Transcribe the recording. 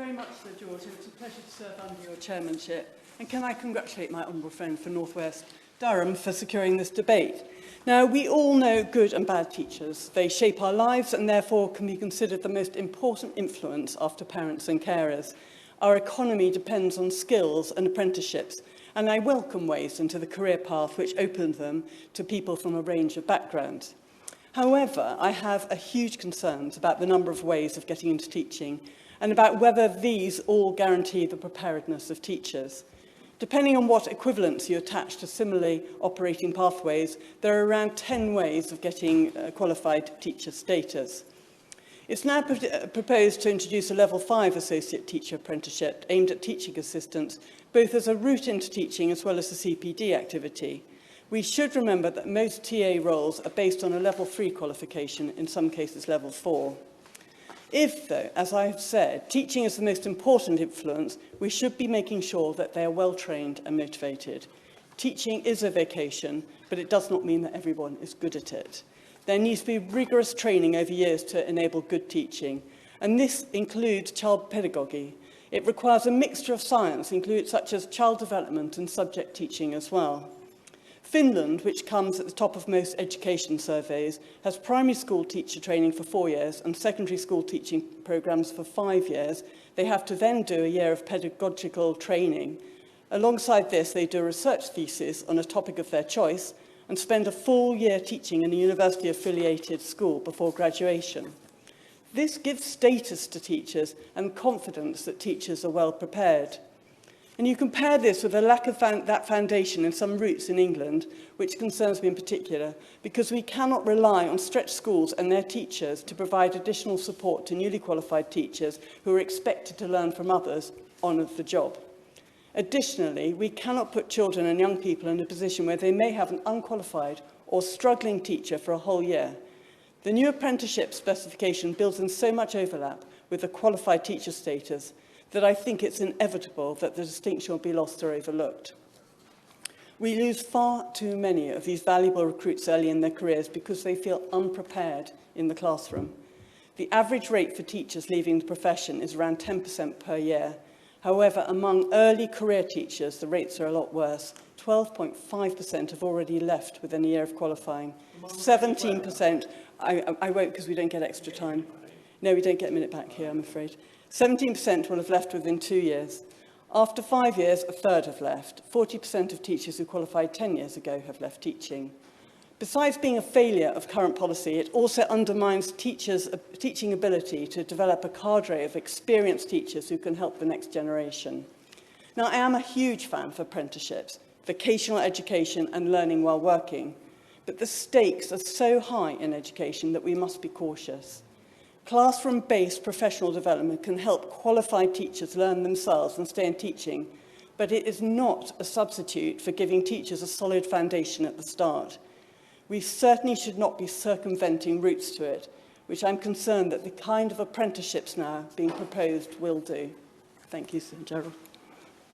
very much, Sir George. It's a pleasure to serve under your chairmanship. And can I congratulate my honourable friend for North West Durham for securing this debate. Now, we all know good and bad teachers. They shape our lives and therefore can be considered the most important influence after parents and carers. Our economy depends on skills and apprenticeships, and I welcome ways into the career path which open them to people from a range of backgrounds. However, I have a huge concerns about the number of ways of getting into teaching and about whether these all guarantee the preparedness of teachers. Depending on what equivalence you attach to similarly operating pathways, there are around 10 ways of getting qualified teacher status. It's now proposed to introduce a Level 5 Associate Teacher Apprenticeship aimed at teaching assistants, both as a route into teaching as well as a CPD activity. We should remember that most TA roles are based on a Level 3 qualification, in some cases Level 4. If, though, as I have said, teaching is the most important influence, we should be making sure that they are well trained and motivated. Teaching is a vocation, but it does not mean that everyone is good at it. There needs to be rigorous training over years to enable good teaching, and this includes child pedagogy. It requires a mixture of science, such as child development and subject teaching as well. Finland, which comes at the top of most education surveys, has primary school teacher training for 4 years and secondary school teaching programmes for 5 years. They have to then do a year of pedagogical training. Alongside this, they do a research thesis on a topic of their choice and spend a full year teaching in a university-affiliated school before graduation. This gives status to teachers and confidence that teachers are well prepared. And you compare this with a lack of that foundation in some routes in England, which concerns me in particular, because we cannot rely on stretched schools and their teachers to provide additional support to newly qualified teachers who are expected to learn from others on the job. Additionally, we cannot put children and young people in a position where they may have an unqualified or struggling teacher for a whole year. The new apprenticeship specification builds in so much overlap with the qualified teacher status that I think it's inevitable that the distinction will be lost or overlooked. We lose far too many of these valuable recruits early in their careers because they feel unprepared in the classroom. The average rate for teachers leaving the profession is around 10% per year. However, among early career teachers, the rates are a lot worse. 12.5% have already left within a year of qualifying. 17%, I won't because we don't get extra time. No, we don't get a minute back here, I'm afraid. 17% will have left within 2 years. After 5 years, a third have left. 40% of teachers who qualified 10 years ago have left teaching. Besides being a failure of current policy, it also undermines teachers' teaching ability to develop a cadre of experienced teachers who can help the next generation. Now, I am a huge fan of apprenticeships, vocational education and learning while working, but the stakes are so high in education that we must be cautious. Classroom-based professional development can help qualified teachers learn themselves and stay in teaching, but it is not a substitute for giving teachers a solid foundation at the start. We certainly should not be circumventing routes to it, which I'm concerned that the kind of apprenticeships now being proposed will do. Thank you, Sir Gerald.